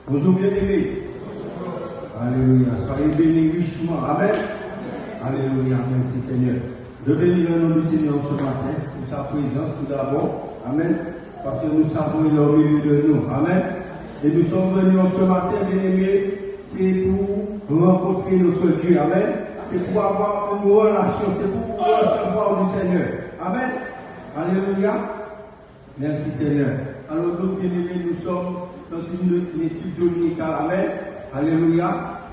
Bonjour bien-aimés. Alléluia. Soyez bénis richement. Amen. Alléluia. Merci Seigneur. Je bénis le nom du Seigneur ce matin pour sa présence tout d'abord. Amen. Parce que nous savons qu'il est au milieu de nous. Amen. Et nous sommes venus ce matin, bien-aimés, c'est pour rencontrer notre Dieu. Amen. C'est pour avoir une relation. C'est pour recevoir du Seigneur. Amen. Alléluia. Merci Seigneur. Alors donc, bien-aimés, nous sommes dans une étude dominicale. Amen. Alléluia.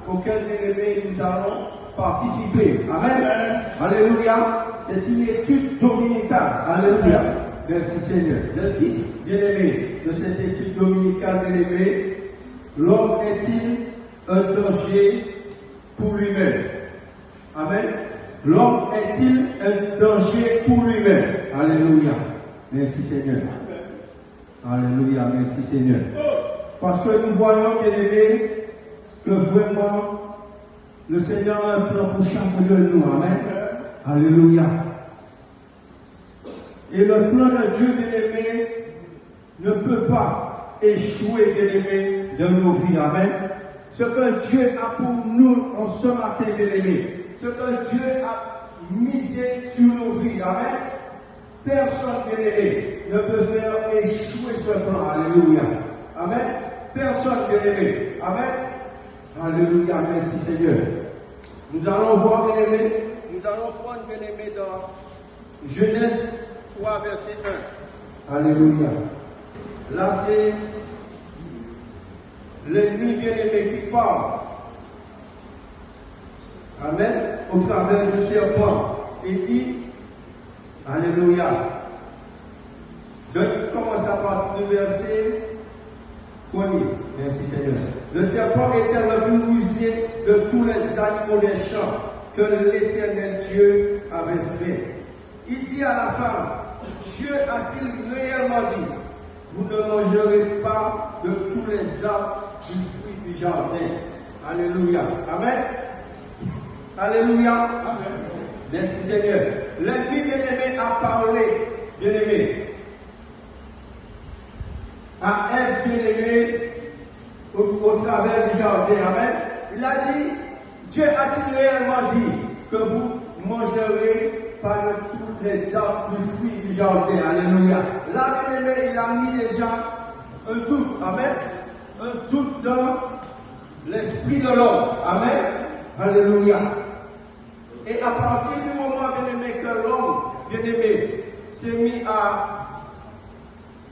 Auquel, bien-aimés, nous allons participer. Amen. Alléluia. C'est une étude dominicale. Alléluia. Merci Seigneur. Le titre, bien-aimé, de cette étude dominicale, bien-aimé, l'homme est-il un danger pour lui-même? Amen. L'homme est-il un danger pour lui-même? Alléluia. Merci Seigneur. Alléluia. Merci Seigneur. Parce que nous voyons, bien-aimé, que vraiment le Seigneur a un plan pour chacun de nous. Amen. Alléluia. Et le plan de Dieu, bien-aimé, ne peut pas échouer, bien-aimé, dans nos vies. Amen. Ce que Dieu a pour nous en ce matin, bien-aimé, ce que Dieu a misé sur nos vies. Amen. Personne, bien-aimé, ne peut faire échouer ce plan. Alléluia. Amen. Personne, bien-aimé. Amen. Alléluia. Merci Seigneur. Nous allons voir, bien-aimé, nous allons prendre, bien-aimé, dans Genèse 3, verset 1. Alléluia. Là, c'est l'ennemi, bien-aimé, qui parle. Amen. Au travers du serpent. Il dit, Alléluia. Je commence à partir du verset 1er. Merci Seigneur. Le serpent était le plus rusé de tous les animaux des champs que l'Éternel Dieu avait fait. Il dit à la femme, Dieu a-t-il réellement dit, vous ne mangerez pas de tous les arbres du fruit du jardin. Alléluia. Amen. Alléluia. Amen. Merci Seigneur. L'ennemi bien-aimé a parlé, bien-aimé, à Ève bien-aimé au travers du jardin. Amen. Il a dit, Dieu a-t-il réellement dit que vous mangerez par tous les arbres du fruit du jardin. Alléluia. Là, bien-aimé, il a mis déjà un doute. Amen. Un doute dans l'esprit de l'homme. Amen. Alléluia. Et à partir du moment, bien-aimé, que l'homme, bien-aimé, s'est mis à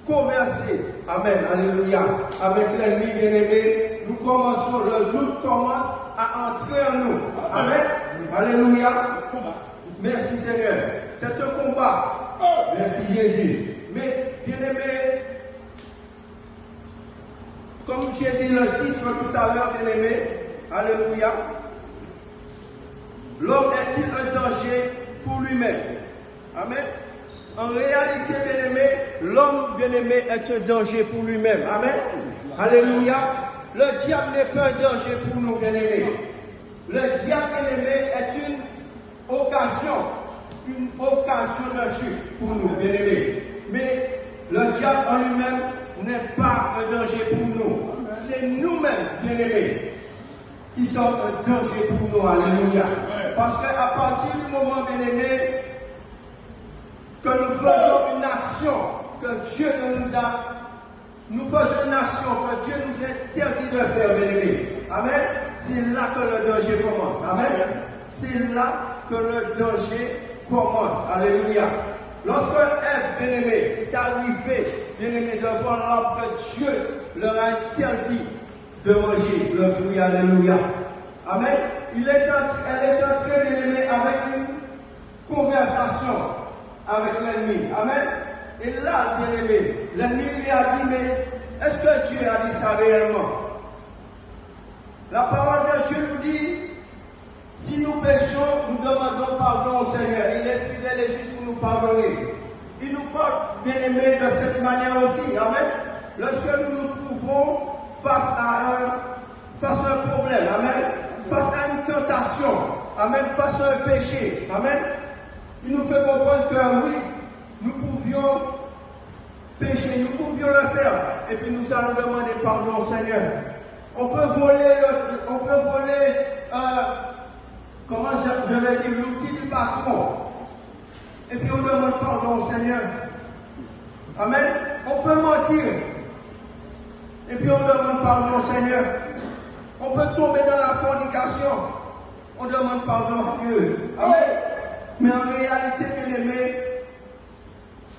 converser, amen, alléluia, avec l'ennemi, bien-aimé, nous commençons, le doute commence à entrer en nous. Amen. Alléluia. Merci Seigneur. C'est un combat. Merci Jésus. Mais, bien-aimé, comme j'ai dit le titre tout à l'heure, bien-aimé, alléluia, l'homme est-il un danger pour lui-même? Amen. En réalité, bien-aimé, l'homme, bien-aimé, est un danger pour lui-même. Amen. Alléluia. Le diable n'est pas un danger pour nous, bien-aimé. Le diable, bien-aimé, est une occasion de chute pour nous, bien-aimé. Mais le diable en lui-même n'est pas un danger pour nous. C'est nous-mêmes, bien-aimés, qui sont un danger pour nous. Alléluia. Parce qu'à partir du moment, bien-aimé, que nous faisons une action que Dieu nous faisons une action que Dieu nous interdit de faire, bien-aimé. Amen. C'est là que le danger commence. Amen. C'est là que le danger commence. Alléluia. Lorsque Ève, bien-aimé, est arrivé, bien-aimé, devant l'arbre que Dieu leur a interdit de manger le fruit. Alléluia. Amen. Elle est entrée, bien-aimé, avec une conversation avec l'ennemi. Amen. Et là, bien-aimé, l'ennemi lui a dit, mais est-ce que Dieu a dit ça réellement? La parole de Dieu nous dit, si nous péchons, nous demandons pardon au Seigneur. Il est fidèle et juste pour nous pardonner. Il nous parle, bien-aimé, de cette manière aussi. Amen. Lorsque nous nous trouvons face à un problème. Amen. Face à une tentation. Amen. Face à un péché. Amen. Il nous fait comprendre que oui, nous pouvions pécher, nous pouvions le faire. Et puis nous allons demander pardon au Seigneur. On peut voler, comment je vais dire, l'outil du patron. Et puis on demande pardon au Seigneur. Amen. On peut mentir. Et puis on demande pardon au Seigneur. On peut tomber dans la fornication. On demande pardon à Dieu. Amen. Mais en réalité, bien aimé,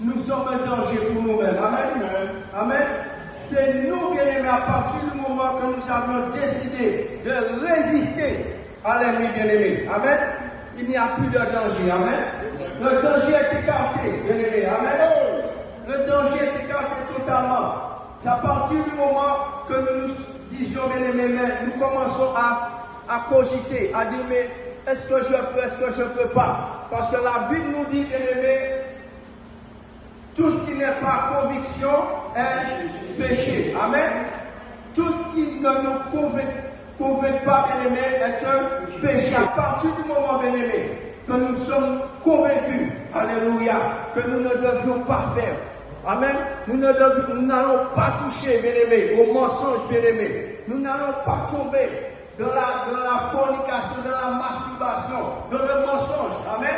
nous sommes un danger pour nous-mêmes. Amen. Amen. C'est nous, bien aimés, à partir du moment que nous avons décidé de résister à l'ennemi, bien aimé. Amen. Il n'y a plus de danger. Amen. Le danger est écarté, bien aimé. Amen. Le danger est écarté totalement. C'est à partir du moment que nous nous disions, bien aimé, nous commençons à cogiter, à dire, mais est-ce que je peux, est-ce que je ne peux pas? Parce que la Bible nous dit, bien aimé, tout ce qui n'est pas conviction est péché. Amen. Tout ce qui ne nous convainc pas, bien aimé, est un péché. À partir du moment, bien aimé, que nous sommes convaincus, alléluia, que nous ne devions pas faire. Amen. Nous n'allons pas toucher, bien aimé, au mensonge, bien aimé. Nous n'allons pas tomber dans la fornication, dans la masturbation, dans le mensonge. Amen.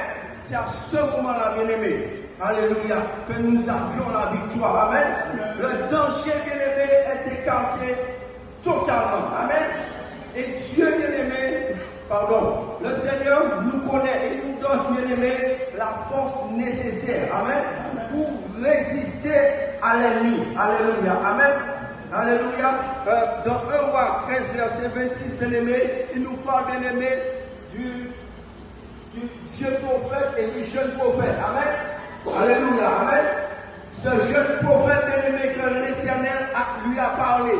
C'est à ce moment-là, bien aimé, alléluia, que nous avions la victoire. Amen. Le danger, bien aimé, est écarté totalement. Amen. Et Dieu, bien aimé, pardon, le Seigneur nous connaît et nous donne, bien aimé, la force nécessaire. Amen. Pour résister à l'ennemi. Alléluia. Amen. Alléluia. Dans 1 Roi 13, verset 26, bien aimé, il nous parle, bien aimé, du vieux prophète et du jeune prophète. Amen. Alléluia. Amen. Ce jeune prophète, bien aimé, que l'Éternel lui a parlé.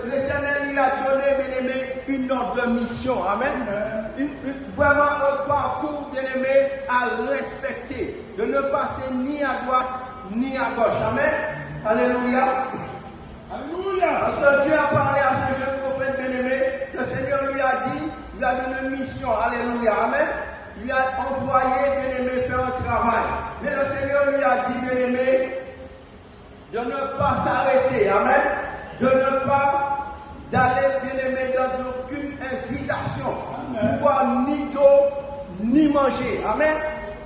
L'Éternel lui a donné, bien aimé, une ordre de mission. Amen. Vraiment un parcours, bien aimé, à respecter. De ne passer ni à droite, ni à gauche. Amen. Alléluia. Alléluia. Parce que Dieu a parlé à ce jeune prophète, bien aimé. Le Seigneur lui a dit, il a donné une mission. Alléluia. Amen. Il lui a envoyé, bien aimé, faire un travail. Mais le Seigneur lui a dit, bien aimé, de ne pas s'arrêter. Amen. De ne pas d'aller, bien aimé, dans aucune invitation. Pour boire ni d'eau, ni manger. Amen.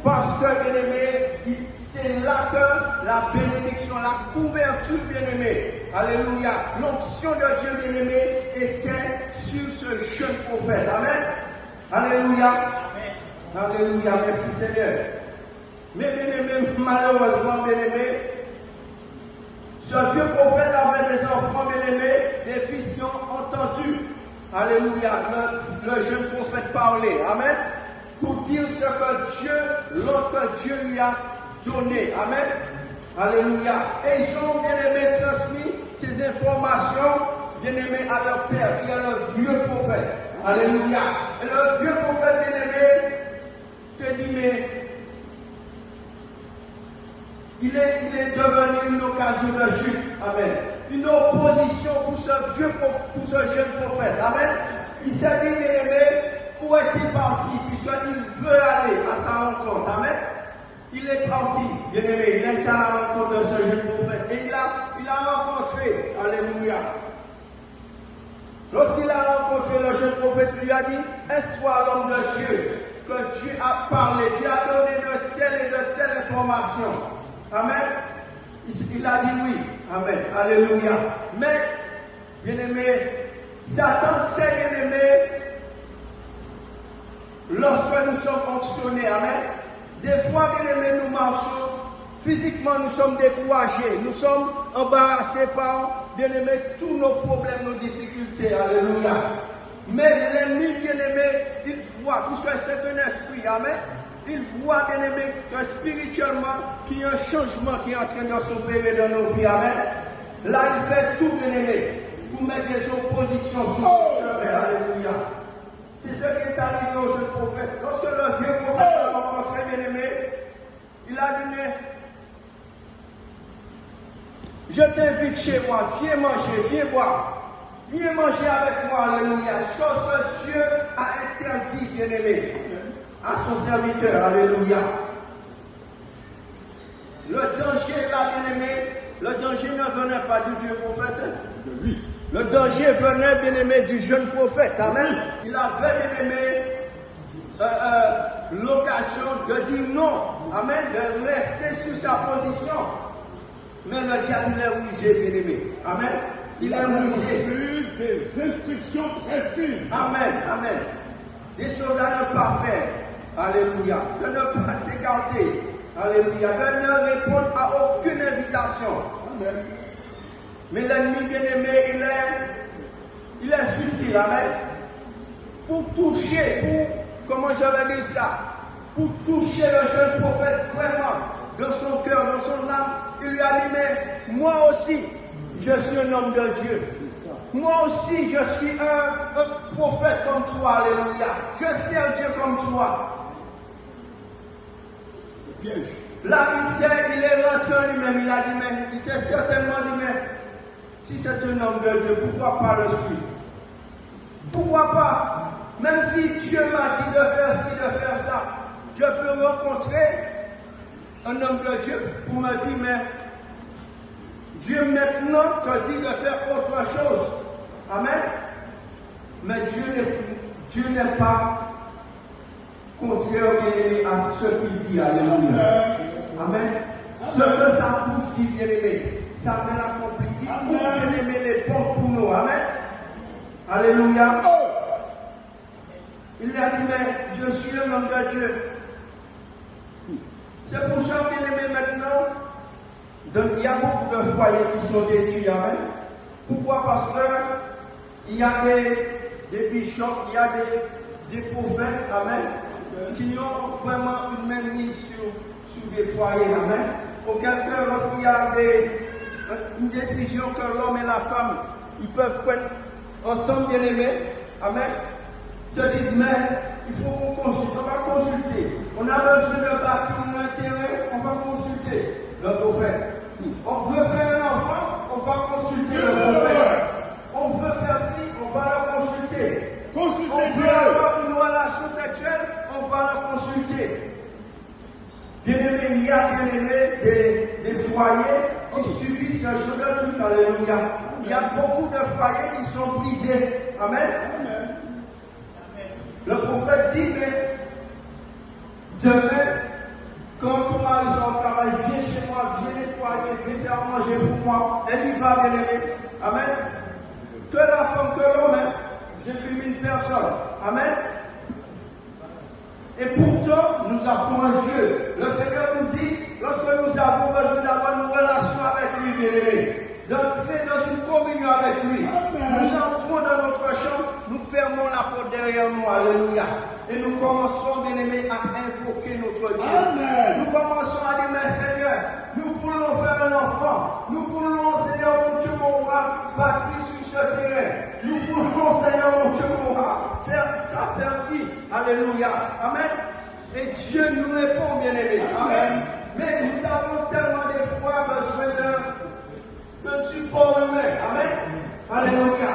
Parce que, bien aimé, c'est là que la bénédiction, la couverture, bien aimé, alléluia, l'onction de Dieu, bien aimé, était sur ce jeune prophète. Amen. Alléluia. Alléluia. Merci Seigneur. Mais bien aimé, malheureusement, bien aimé, ce vieux prophète avait des enfants, bien aimés, des fils qui ont entendu, alléluia, le jeune prophète parler. Amen. Pour dire ce que Dieu, l'ordre que Dieu lui a donné. Amen. Alléluia. Et ils ont, bien aimé, transmis ces informations, bien aimé, à leur père, qui est le vieux prophète. Alléluia. Et le vieux prophète, bien aimé, s'est dit, mais il est devenu une occasion de chute. Amen. Une opposition pour ce vieux, pour ce jeune prophète. Amen. Il s'est dit, bien aimé, où est-il parti? Puisqu'il veut aller à sa rencontre. Amen. Il est parti, bien aimé. Il est à la rencontre de ce jeune prophète. Et il a rencontré. Alléluia. Lorsqu'il a rencontré le jeune prophète, il lui a dit, est-ce toi l'homme de Dieu? Que Dieu a parlé. Dieu a donné de telles et de telles informations. Amen. Il a dit oui. Amen. Alléluia. Mais, bien aimé, Satan sait, bien aimé, lorsque nous sommes fonctionnés. Amen. Des fois, bien aimé, nous marchons. Physiquement, nous sommes découragés. Nous sommes embarrassés par, bien aimé, tous nos problèmes, nos difficultés. Alléluia. Mais l'ennemi, bien aimé, il voit, puisque c'est un esprit. Amen. Il voit, bien aimé, que spirituellement, qu'il y a un changement qui est en train de s'opérer dans nos vies. Amen. Là, il fait tout, bien aimé, pour mettre des oppositions sur le chemin. Alléluia. C'est ce qui est arrivé au jeune prophète. Lorsque le vieux prophète a rencontré, bien aimé, il a dit, mais je t'invite chez moi, viens manger, viens boire. Viens manger avec moi, alléluia. Chose que Dieu a interdit, bien aimé, à son serviteur, alléluia. Le danger là, bien aimé, le danger ne venait pas du vieux prophète, de lui. Le danger venait, bien aimé, du jeune prophète. Amen. Il avait, bien aimé, l'occasion de dire non. Amen. De rester sur sa position. Mais le diable est rusé, bien aimé. Amen. Il a reçu des instructions précises. Amen, amen. Des choses à ne pas faire. Alléluia. De ne pas s'écarter. Alléluia. De ne répondre à aucune invitation. Amen. Mais l'ennemi bien-aimé, il est subtil. Amen. Pour toucher, comment je vais dire ça? Pour toucher le jeune prophète vraiment dans son cœur, dans son âme, il lui a dit, mais moi aussi, je suis un homme de Dieu. Moi aussi, je suis un prophète comme toi. Alléluia. Je sers Dieu comme toi. Piège. Là, il est rentré en lui-même. Il a dit, mais il s'est certainement dit, mais si c'est un homme de Dieu, pourquoi pas le suivre? Pourquoi pas? Même si Dieu m'a dit de faire ci, de faire ça, je peux rencontrer un homme de Dieu pour me dire, mais Dieu maintenant te dit de faire autre chose. Amen. Mais Dieu n'est pas contraire bien-aimé à ce qu'il dit. Alléluia. Amen. Ce que sa bouche dit bien-aimé, ça me l'accomplit. Il faut bien-aimé les portes pour nous. Amen. Alléluia. Il lui a dit, mais je suis un homme de Dieu. C'est pour ça, bien-aimé, maintenant, il y a beaucoup de foyers qui sont détruits. Amen. Pourquoi? Parce que il y a des bishops, il y a des prophètes, amen, qui ont vraiment une main mise sur des foyers. Amen. Auquel cas, lorsqu'il y a une décision que l'homme et la femme, ils peuvent prendre ensemble, bien-aimés, amen, se disent, mais il faut qu'on consulte, on va consulter. On a besoin de bâtir un terrain, on va consulter le prophète. On veut faire un enfant, on va consulter le prophète. On veut faire ci, on va le consulter. On veut avoir une relation sexuelle, on va le consulter. Bien-aimé, il y a des foyers qui subissent ce genre de truc. Alléluia. Il y a beaucoup de foyers qui sont brisés. Amen. Le prophète dit, mais demain, quand ton mari sort au travail, viens chez moi, viens nettoyer, viens faire manger pour moi. Elle y va, bien-aimé. Amen. Que la femme, que l'homme, hein, j'ai vu une personne. Amen. Et pourtant, nous avons un Dieu. Le Seigneur nous dit, lorsque nous avons besoin d'avoir une relation avec lui, bien-aimé, d'entrer dans une communion avec lui, nous entrons dans notre chambre, nous fermons la porte derrière nous, alléluia. Et nous commençons, bien-aimés, à invoquer notre Dieu. Amen. Nous commençons à dire, mais Seigneur, nous voulons faire un enfant. Nous voulons, Seigneur, mon Dieu, mon roi, bâtir sur ce terrain. Nous voulons, Seigneur, mon Dieu, mon roi, faire ça, faire ci. Alléluia. Amen. Et Dieu nous répond, bien-aimés. Amen. Mais nous avons tellement des fois besoin de support humain. Amen. Alléluia.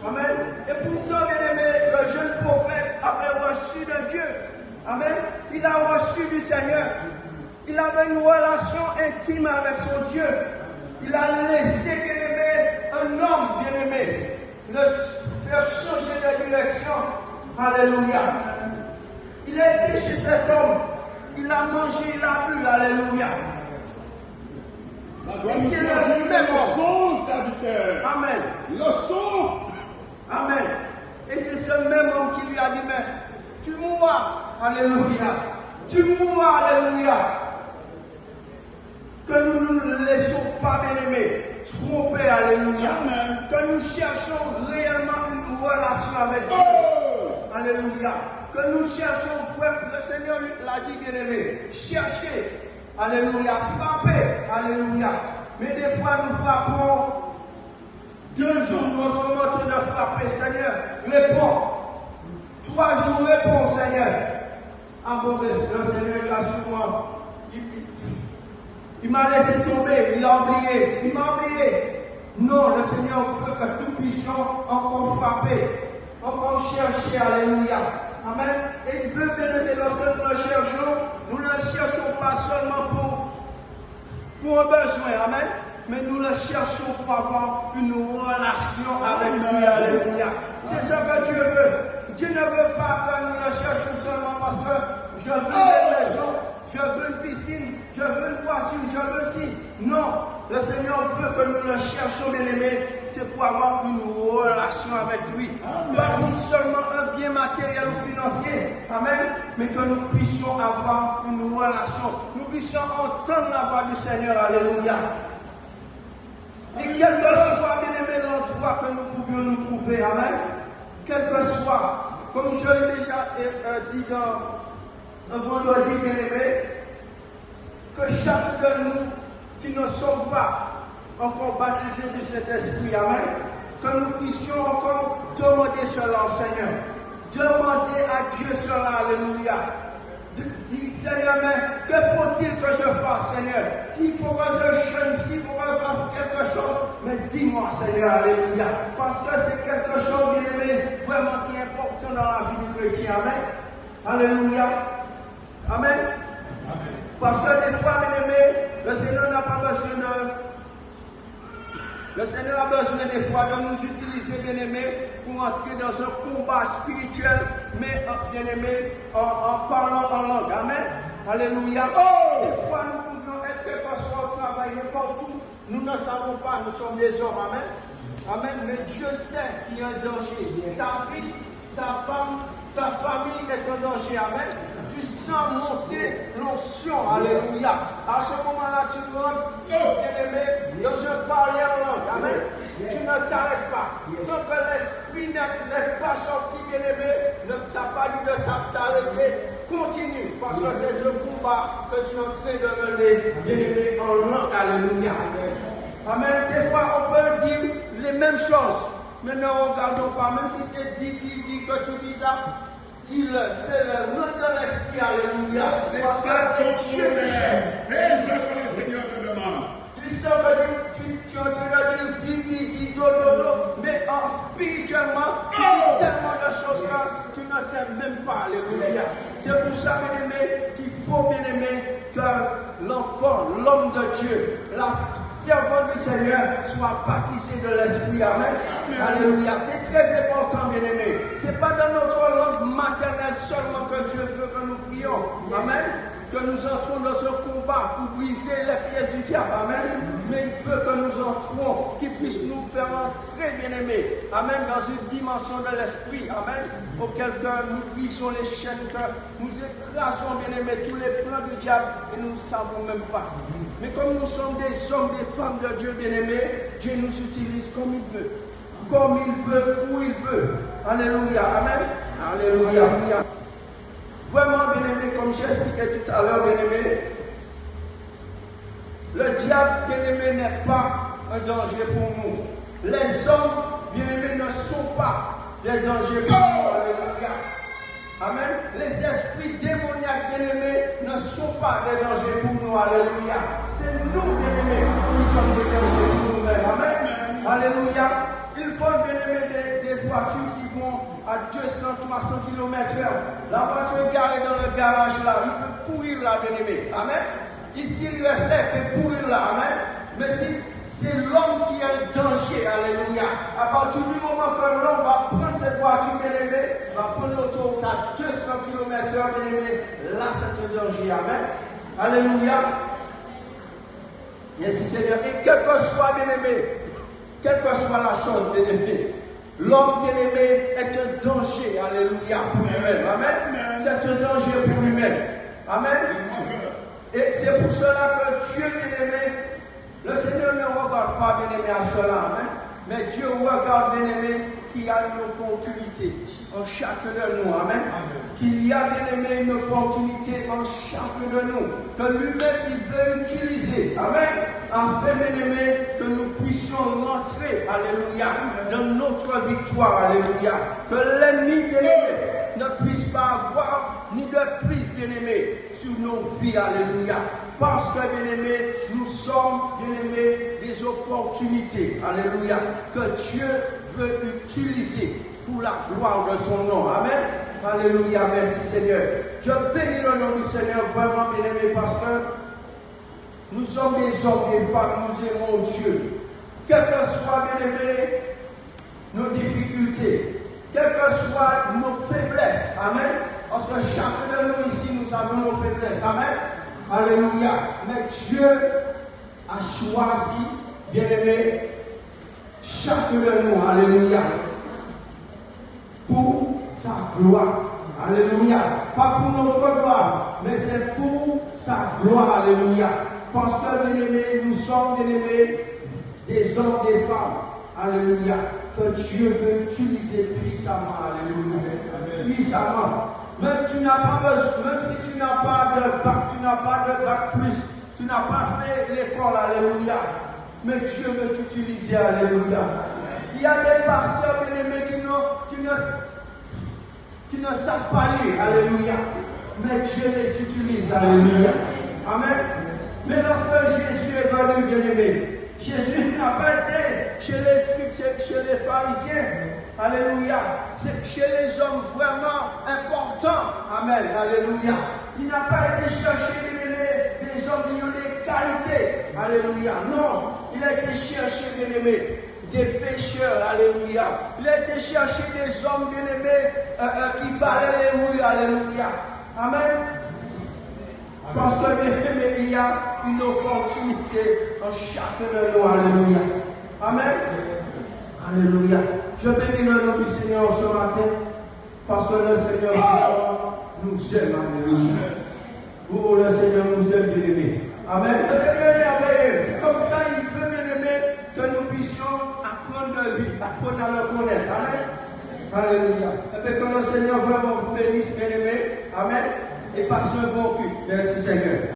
Amen. Et pourtant, bien-aimé, le jeune prophète avait reçu de Dieu. Amen. Il a reçu du Seigneur. Il avait une relation intime avec son Dieu. Il a laissé, bien-aimé, un homme, bien-aimé, le faire changer de direction. Alléluia. Il a été chez cet homme. Il a mangé, il a bu. Alléluia. Et c'est le même homme. Amen. Le son. Amen. Et c'est ce même homme qui lui a dit, mais tu mourras. Alléluia. Tu mourras. Alléluia. Que nous ne nous laissons pas, bien-aimés, tromper. Alléluia. Amen. Que nous cherchons réellement une relation avec Dieu. Oh. Alléluia. Que nous cherchons, le Seigneur l'a dit, bien-aimé, cherchez. Alléluia. Frappez. Alléluia. Mais des fois, nous frappons. 2 jours, nous sommes en train de frapper. Seigneur, réponds. 3 jours, réponds, Seigneur. Ah bon, le Seigneur, il a souvent. Il m'a laissé tomber. Il a oublié. Il m'a oublié. Non, le Seigneur veut que nous puissions encore frapper. Encore chercher. Alléluia. Amen. Et il veut, bien-aimé, lorsque nous le cherchons, nous ne le cherchons pas seulement pour un besoin. Amen. mais nous le cherchons pour avoir une relation avec lui. Alléluia. C'est ce que Dieu veut. Dieu ne veut pas que nous le cherchions seulement parce que je veux une maison, je veux une piscine, je veux une voiture, je veux ci. Non, le Seigneur veut que nous le cherchions, bien-aimés, c'est pour avoir une relation avec lui. Pas non seulement un bien matériel ou financier, amen, mais que nous puissions avoir une relation. Nous puissions entendre la voix du Seigneur, alléluia. Et quel que soit, bien-aimés, l'endroit que nous pouvions nous trouver, amen, quel que soit, comme je l'ai déjà dit dans un vendredi, bien-aimé, que chaque de nous qui ne sommes pas encore baptisés du Saint-Esprit, amen, que nous puissions encore demander cela au Seigneur. Demander à Dieu cela, alléluia. Dis, Seigneur, mais que faut-il que je fasse, Seigneur? S'il faut que je jeûne, s'il faut que je fasse quelque chose, mais dis-moi, Seigneur, alléluia. Parce que c'est quelque chose, bien aimé, vraiment qui est important dans la vie du chrétien, amen. Alléluia. Amen. Parce que des fois, bien aimé, le Seigneur n'a pas besoin de... Le Seigneur a besoin des fois de nous utiliser, bien-aimés, pour entrer dans un combat spirituel, mais, bien-aimés, en parlant en langue. Amen. Alléluia. Des fois, nous pouvons être quelque chose au travail, n'importe où. Nous ne savons pas, nous sommes des hommes. Amen. Amen. Mais Dieu sait qu'il y a un danger. Ta vie, ta femme, ta famille est en danger. Amen. Tu sens monter l'onction. Alléluia. À ce moment-là, tu rentres, bien-aimé, dans un parler en langue. Amen. Tu ne t'arrêtes pas. Tant que l'esprit n'est pas sorti, bien-aimé, ne t'a pas dit de t'arrêter. Continue. Parce que c'est le combat que tu es en train de mener, bien-aimé, en langue. Alléluia. Amen. Des fois, on peut dire les mêmes choses. Mais ne regardons pas. Même si c'est dit que tu dis ça. Dis-le, fais-le, nom de l'esprit, alléluia. Parce que c'est Dieu qui sait. Et ce que le Seigneur te demande. Tu sais que tu es en train de dire, dis, dodo, mais spirituellement, tu dis tellement de choses que tu ne sais même pas, alléluia. C'est pour ça, bien-aimé, qu'il faut, bien-aimé, que l'enfant, l'homme de Dieu, la servante du Seigneur soit baptisé de l'Esprit. Amen. Alléluia. C'est très important, bien-aimé. Ce n'est pas dans notre langue maternelle seulement que Dieu veut que nous prions. Amen. Que nous entrons dans ce combat pour briser les pieds du diable. Amen. Mais il veut que nous entrons, qu'il puisse nous faire entrer, bien-aimés. Amen. Dans une dimension de l'Esprit. Amen. Auquel que nous brisons les chaînes, que nous écrasons, bien-aimés, tous les plans du diable et nous ne savons même pas. Mais comme nous sommes des hommes, des femmes de Dieu, bien-aimés, Dieu nous utilise comme il veut. Comme il veut, où il veut. Alléluia. Amen. Alléluia. Vraiment, bien-aimé, comme j'expliquais tout à l'heure, bien-aimé, le diable, bien-aimé, n'est pas un danger pour nous. Les hommes, bien-aimés, ne sont pas des dangers pour nous. Alléluia. Amen. Les esprits démoniaques, bien-aimés, ne sont pas des dangers pour nous. Alléluia. C'est nous, bien-aimés, qui sommes des dangers pour nous-mêmes. Amen. Alléluia. Il faut, bien-aimés, des voitures qui vont à 200, 300 km/h. La voiture garée dans le garage là, il peut courir là, bien-aimé. Amen. Ici, l'USF peut courir là. Amen. Mais si c'est l'homme qui a le danger, alléluia. À partir du moment que l'homme va prendre cette voiture, bien-aimé, va prendre l'autoroute à 200 km/h, bien-aimé, là c'est un danger. Amen. Alléluia. Merci Seigneur. Et quel que soit, bien-aimé, quelle que soit la chose, bien-aimé, l'homme, bien-aimé, est un danger, alléluia, pour lui-même. Amen. C'est un danger pour lui-même. Amen. Et c'est pour cela que Dieu, bien-aimé, le Seigneur ne regarde pas, bien-aimé, à cela. Amen. Mais Dieu regarde, bien-aimé, qu'il y a une opportunité en chacun de nous. Amen. Qu'il y a, bien-aimé, une opportunité en chacun de nous. Que lui-même, il veut utiliser. Amen. Afin, bien-aimé, que nous puissions rentrer, alléluia, dans notre victoire. Alléluia. Que l'ennemi, bien-aimé, ne puisse pas avoir ni de prise, bien-aimé, sur nos vies. Alléluia. Parce que, bien-aimés, nous sommes, bien-aimés, des opportunités. Alléluia. Que Dieu veut utiliser pour la gloire de son nom. Amen. Alléluia. Merci Seigneur. Je bénis le nom du Seigneur vraiment, bien-aimé, parce que nous sommes des hommes et des femmes, nous aimons Dieu. Quelles que soient, bien-aimés, nos difficultés, quelles que soient nos faiblesses, amen. Parce que chacun de nous ici, nous avons nos faiblesses, amen. Alléluia. Mais Dieu a choisi, bien-aimés, chacun de nous, alléluia, pour sa gloire. Alléluia. Pas pour notre gloire, mais c'est pour sa gloire. Alléluia. Parce que, bien-aimés, nous sommes, bien-aimés, des hommes, des femmes. Alléluia. Que Dieu veut utiliser puissamment. Alléluia. Puissamment. Même tu n'as pas besoin, même si tu n'as pas de bac, tu n'as pas de bac plus, tu n'as pas fait l'école. Alléluia. Mais Dieu veut t'utiliser. Alléluia. Il y a des pasteurs, bien-aimés, qui ne savent pas lire. Alléluia. Mais Dieu les utilise. Alléluia. Amen. Mais lorsque Jésus est venu, bien-aimé, Jésus n'a pas été chez les pharisiens. Alléluia. C'est chez les hommes vraiment importants. Amen. Alléluia. Il n'a pas été chercher des hommes qui ont des qualités. Alléluia. Non. Il a été chercher, bien-aimé, des pécheurs. Alléluia. Il a été chercher des hommes, bien-aimés, qui parlaient les mouilles. Alléluia. Amen. Parce que, bien-aimé, il y a une opportunité en chacun de nous. Alléluia. Amen. Alléluia. Je bénis le nom du Seigneur ce matin, parce que le Seigneur nous aime. Alléluia. Oh, le Seigneur nous aime, bien-aimé. Amen. Le Seigneur est merveilleux. C'est comme ça, il veut, bien-aimé, que nous puissions apprendre de lui, apprendre à le connaître. Amen. Alléluia. Et bien, que le Seigneur vraiment vous bénisse, bien-aimé. Amen. Et passons un bon culte. Verset 5.